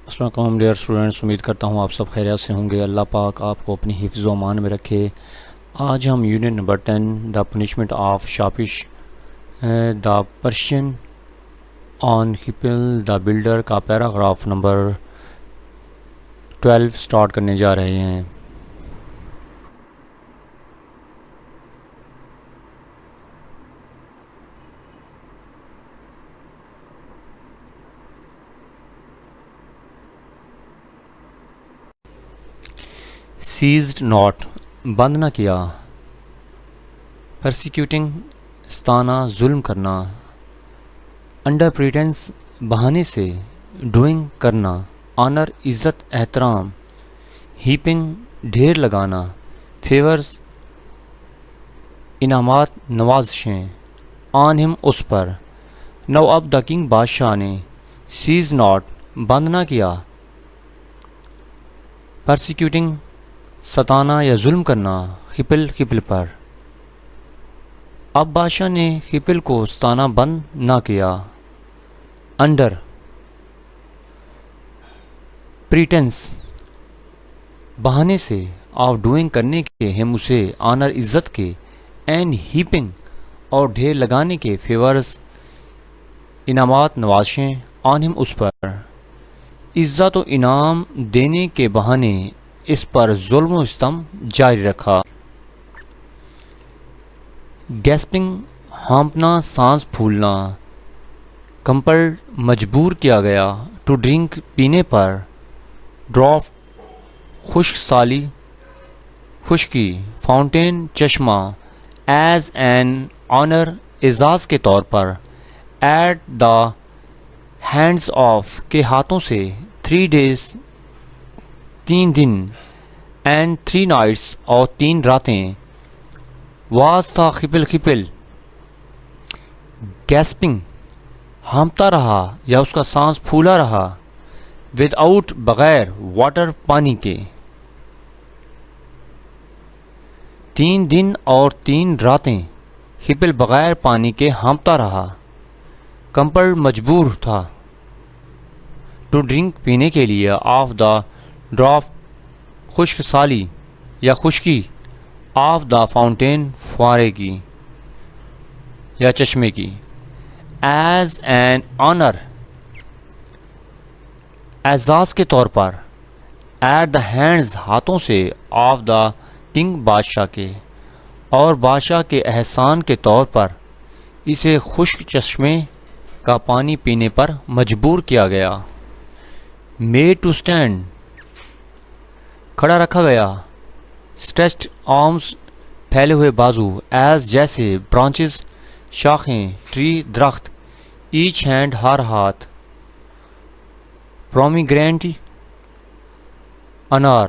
السلام علیکم dear students, امید کرتا ہوں آپ سب خیریت سے ہوں گے۔ اللہ پاک آپ کو اپنی حفظ و امان میں رکھے۔ آج ہم unit number 10 the punishment of Shahpesh the Persian on Khipil the builder کا پیراگراف نمبر 12 سٹارٹ کرنے جا رہے ہیں۔ سیزڈ ناٹ، بند نہ کیا۔ پرسیکیوٹنگ، ستانا، ظلم کرنا۔ انڈر پریٹنس، بہانے سے۔ ڈوئنگ، کرنا۔ آنر، عزت، احترام۔ ہیپنگ، ڈھیر لگانا۔ فیورز، انعامات، نوازشیں۔ آن ہم، اس پر۔ نو اب دا کنگ، بادشاہ نے۔ سیز ناٹ، بند نہ کیا۔ پرسیکیوٹنگ، ستانا یا ظلم کرنا۔ ہپل پر۔ اب بادشاہ نے ہپل کو ستانا بند نہ کیا۔ انڈر پریٹنس، بہانے سے۔ آف ڈوئنگ، کرنے کے۔ ہم، اسے۔ آنر، عزت کے۔ اینڈ ہیپنگ، اور ڈھیر لگانے کے۔ فیورز، انعامات، نوازشیں۔ آن ہم، اس پر۔ عزت و انعام دینے کے بہانے اس پر ظلم و ستم جاری رکھا۔ گیسپنگ، ہانپنا، سانس پھولنا۔ کمپلڈ، مجبور کیا گیا۔ ٹو ڈرنک، پینے پر۔ ڈرافٹ، خشک سالی، خشکی۔ فاؤنٹین، چشمہ۔ ایز این آنر، اعزاز کے طور پر۔ ایٹ دا ہینڈز آف، کے ہاتھوں سے۔ 3 days، 3 دن۔ اینڈ 3 nights، اور 3 راتیں۔ واز، تھا۔ ہپل گیسپنگ، ہانپتا رہا یا اس کا سانس پھولا رہا۔ ود آؤٹ، بغیر۔ واٹر، پانی کے۔ 3 دن اور 3 راتیں ہپل بغیر پانی کے ہانپتا رہا۔ کمپلڈ، مجبور تھا۔ ٹو ڈرنک، پینے کے لیے۔ آف دا ڈرافٹ، خشک سالی یا خشکی۔ آف دا فاؤنٹین، فوارے کی یا چشمے کی۔ ایز این آنر، اعزاز کے طور پر۔ ایٹ دا ہینڈز، ہاتھوں سے۔ آف دا کنگ، بادشاہ کے۔ اور بادشاہ کے احسان کے طور پر اسے خشک چشمے کا پانی پینے پر مجبور کیا گیا۔ میڈ ٹو اسٹینڈ، کھڑا رکھا گیا۔ اسٹریچڈ آرمز، پھیلے ہوئے بازو۔ ایز، جیسے۔ برانچز، شاخیں۔ ٹری، درخت۔ ایچ ہینڈ، ہر ہاتھ۔ پرومیگرینٹ، انار۔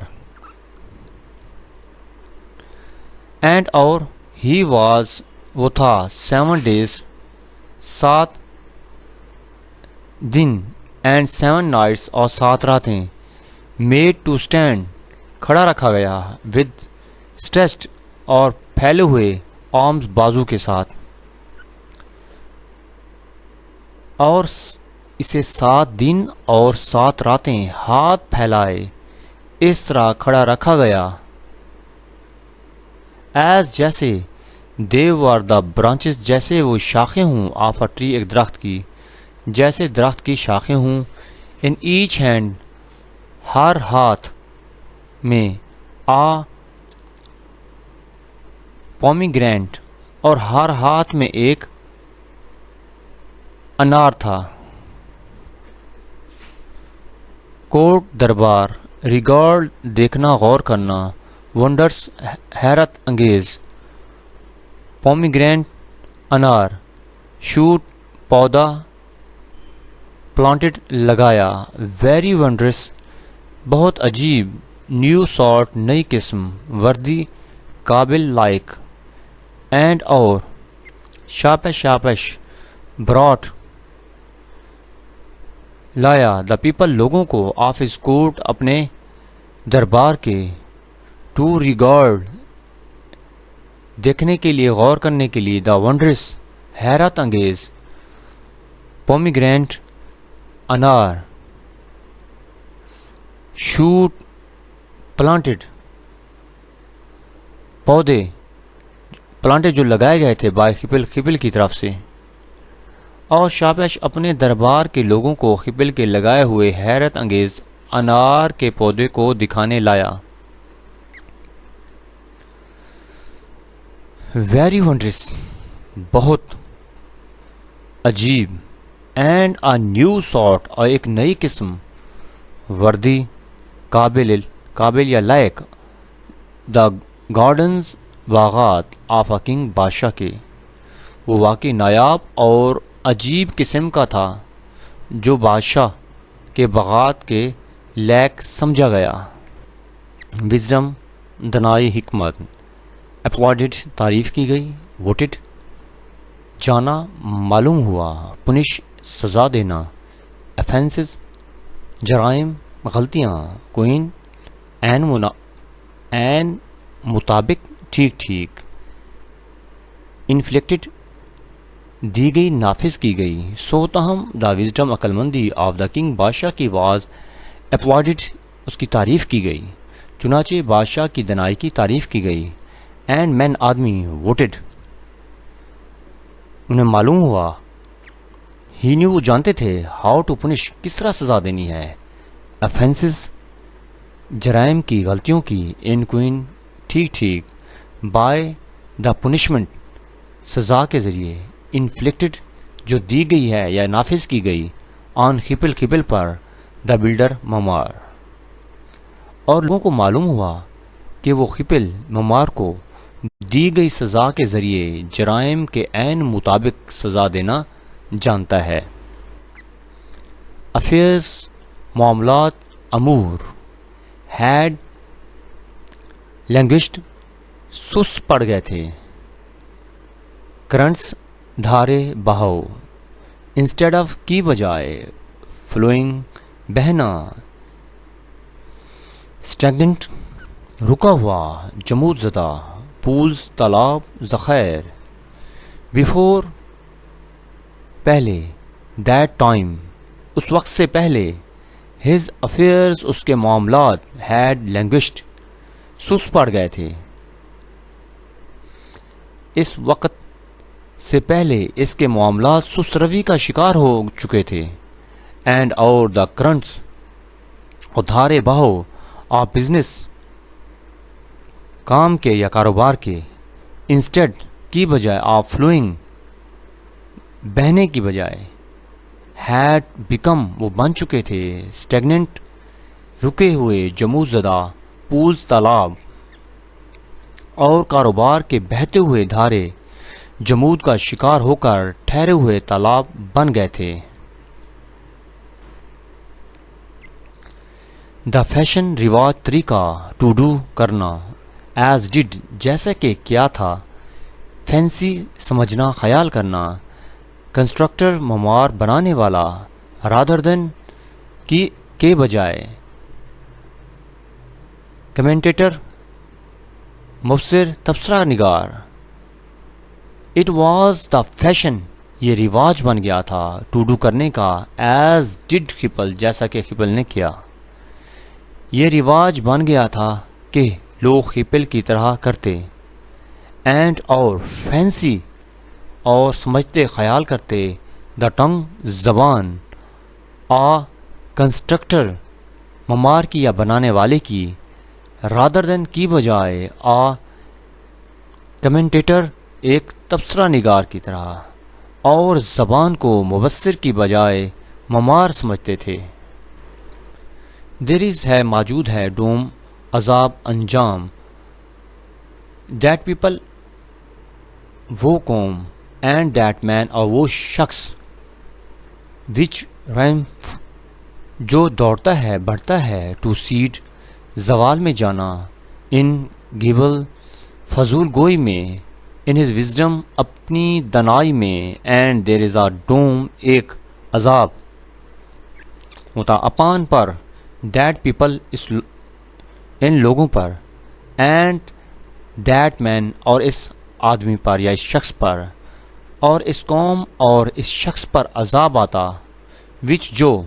اینڈ، اور۔ ہی واز، وہ تھا۔ 7 days، 7 دن۔ اینڈ 7 nights، اور 7 راتیں۔ میڈ ٹو اسٹینڈ، کھڑا رکھا گیا۔ ود اسٹریچڈ، اور پھیلے ہوئے۔ آرمز، بازو کے ساتھ۔ اور اسے 7 دن اور 7 راتیں ہاتھ پھیلائے اس طرح کھڑا رکھا گیا۔ ایز، جیسے۔ دے ور دا برانچز، جیسے وہ شاخیں ہوں۔ آف اے ٹری، ایک درخت کی۔ جیسے درخت کی شاخیں ہوں۔ ان ایچ ہینڈ، ہر ہاتھ میں۔ آ پومیگرینٹ، اور ہر ہاتھ میں ایک انار تھا۔ کورٹ، دربار۔ ریگارڈ، دیکھنا، غور کرنا۔ ونڈرس، حیرت انگیز۔ پومیگرینٹ، انار۔ شوٹ، پودا۔ پلانٹڈ، لگایا۔ ویری ونڈرس، بہت عجیب۔ نیو سارٹ، نئی قسم۔ وردی، قابل، لائق۔ اینڈ، اور۔ شاپش، براٹ، لایا۔ دا پیپل، لوگوں کو۔ آف ہز کورٹ، اپنے دربار کے۔ ٹو ریگارڈ، دیکھنے کے لیے، غور کرنے کے لیے۔ دا ونڈرس، حیرت انگیز۔ پومیگرینٹ، انار۔ شوٹ پلانٹڈ پودے پلانٹڈ جو لگائے گئے تھے بائی خبل کی طرف سے، اور شابش اپنے دربار کے لوگوں کو خبل کے لگائے ہوئے حیرت انگیز انار کے پودے کو دکھانے لایا. ویری ونڈرس، بہت عجیب، اینڈ اے نیو سارٹ، اور ایک نئی قسم، وردی قابل یا لائق، دا گارڈنز باغات آف اے کنگ، بادشاہ کے. وہ واقعی نایاب اور عجیب قسم کا تھا جو بادشاہ کے باغات کے لائق سمجھا گیا. وزڈم، دانائی، حکمت، اپلائڈڈ، تعریف کی گئی، ووٹڈ، جانا، معلوم ہوا، پنش، سزا دینا، افینسز، جرائم، غلطیاں، کوئن، این مطابق، ٹھیک ٹھیک، انفلیکٹڈ، دی گئی، نافذ کی گئی. سو تاہم دا وزڈم، عقل مندی، آف دا کنگ، بادشاہ کی، واز اپلائڈڈ، اس کی تعریف کی گئی. چنانچہ بادشاہ کی دانائی کی تعریف کی گئی. اینڈ مین، آدمی، ووٹڈ، انہیں معلوم ہوا، ہی نیو، وہ جانتے تھے، ہاؤ ٹو پنش، کس طرح سزا دینی ہے، افینسز، جرائم کی، غلطیوں کی، ان کوئن، ٹھیک ٹھیک، بائی دا پنشمنٹ، سزا کے ذریعے، انفلکٹڈ، جو دی گئی ہے یا نافذ کی گئی، آن خبل پر، دا بلڈر، معمار. اور لوگوں کو معلوم ہوا کہ وہ خبل، معمار کو دی گئی سزا کے ذریعے جرائم کے عین مطابق سزا دینا جانتا ہے. افیئرز، معاملات، امور، ہیڈ لینگویجڈ، سست پڑ گئے تھے، کرنٹس، دھارے، بہاؤ، انسٹیڈ آف، کی بجائے، فلوئنگ، بہنا، اسٹیگننٹ، رکا ہوا، جمود زدہ، پولز، تالاب، ذخائر، بیفور، پہلے، دیٹ ٹائم، اس وقت سے پہلے، ہز افیئرز، اس کے معاملات، ہیڈ لینگویجڈ، سست پڑ گئے تھے، اس وقت سے پہلے اس کے معاملات سست روی کا شکار ہو چکے تھے. اینڈ اور دا کرنٹس، اور دھارے بہو، آف بزنس، کام کے یا کاروبار کے، انسٹیڈ، کی بجائے، آف فلوئنگ، بہنے کی بجائے، ہیڈ بیکم، وہ بن چکے تھے، اسٹیگننٹ، رکے ہوئے، جمود زدہ، پولز، تالاب، اور کاروبار کے بہتے ہوئے دھارے جمود کا شکار ہو کر ٹھہرے ہوئے تالاب بن گئے تھے. دا فیشن، رواج، طریقہ، ٹو ڈو، کرنا، ایز ڈڈ، جیسا کہ کیا تھا، فینسی، سمجھنا، خیال کرنا، کنسٹرکٹر، معمار، بنانے والا، رادر دین، کی کے بجائے، کمنٹیٹر، مبصر، تبصرہ نگار. اٹ واز دا فیشن، یہ رواج بن گیا تھا، ٹو ڈو، کرنے کا، ایز ڈڈ خبل، جیسا کہ خبل نے کیا. یہ رواج بن گیا تھا کہ لوگ خبل کی طرح کرتے. اینڈ، اور، فینسی، اور سمجھتے، خیال کرتے، دا ٹنگ، زبان، آ کنسٹرکٹر، معمار کی یا بنانے والے کی، رادر دین، کی بجائے، آ کمنٹیٹر، ایک تبصرہ نگار کی طرح، اور زبان کو مبصر کی بجائے معمار سمجھتے تھے. دیر از، ہے، موجود ہے، ڈوم، عذاب، انجام، دیٹ پیپل، وہ قوم، اینڈ دیٹ مین، اور وہ شخص، وچ رینف، جو دوڑتا ہے، بڑھتا ہے، ٹو سیڈ، زوال میں جانا، ان گیبل، فضول گوئی میں، ان ہز وزڈم، اپنی دانائی میں، اینڈ دیر از اے ڈوم، ایک عذاب ہوتا، اپان، پر، دیٹ پیپل، ان لوگوں پر، اینڈ دیٹ مین، اور اس آدمی پر یا اس شخص پر، اور اس قوم اور اس شخص پر عذاب آتا، وچ، جو،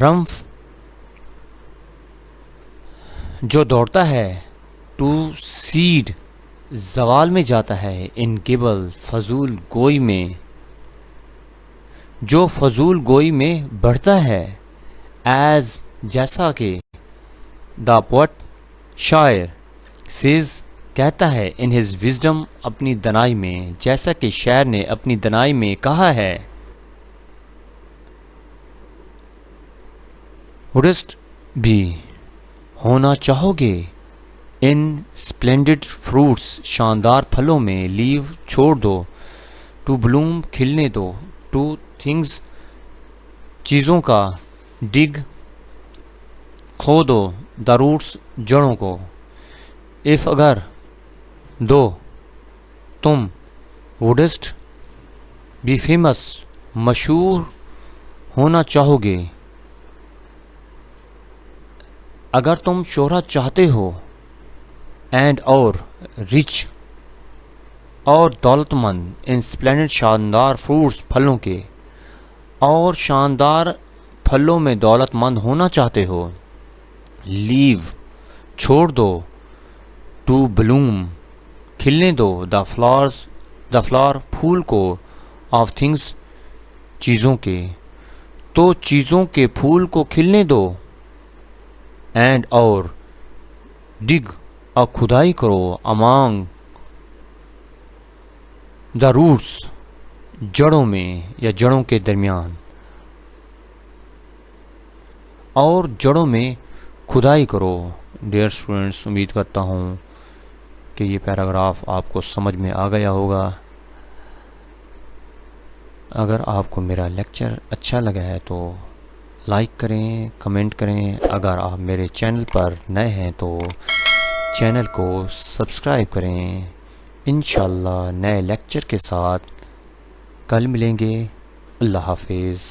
رنف، جو دوڑتا ہے ٹو سیڈ زوال میں جاتا ہے، ان گبل فضول گوئی میں، جو فضول گوئی میں بڑھتا ہے، ایز جیسا کہ دا پوٹ شاعر سیز کہتا ہے، ان ہز وزڈم اپنی دنائی میں، جیسا کہ شاعر نے اپنی دنائی میں کہا ہے، وڈسٹ بھی ہونا چاہو گے ان اسپلینڈڈ فروٹس شاندار پھلوں میں، لیو چھوڑ دو، ٹو بلوم کھلنے دو، ٹو تھنگز چیزوں کا، ڈگ کھو دو، دا روٹس جڑوں کو، اف اگر، دو تم، وڈسٹ بھی فیمس مشہور ہونا چاہو گے، اگر تم شہرت چاہتے ہو، اینڈ اور رچ اور دولت مند، ان اسپلینڈڈ شاندار فروٹس پھلوں کے، اور شاندار پھلوں میں دولت مند ہونا چاہتے ہو، لیو چھوڑ دو، ٹو بلوم کھلنے دو، دا فلاور پھول کو، آف تھنگس چیزوں کے، تو چیزوں کے پھول کو کھلنے دو، اینڈ اور ڈگ اور کھدائی کرو، امانگ دا روٹس جڑوں میں یا جڑوں کے درمیان، اور جڑوں میں کھدائی کرو۔ ڈیئر اسٹوڈینٹس، امید کرتا ہوں کہ یہ پیراگراف آپ کو سمجھ میں آ گیا ہوگا۔ اگر آپ کو میرا لیکچر اچھا لگا ہے تو لائک کریں، کمنٹ کریں۔ اگر آپ میرے چینل پر نئے ہیں تو چینل کو سبسکرائب کریں۔ انشاءاللہ نئے لیکچر کے ساتھ کل ملیں گے۔ اللہ حافظ۔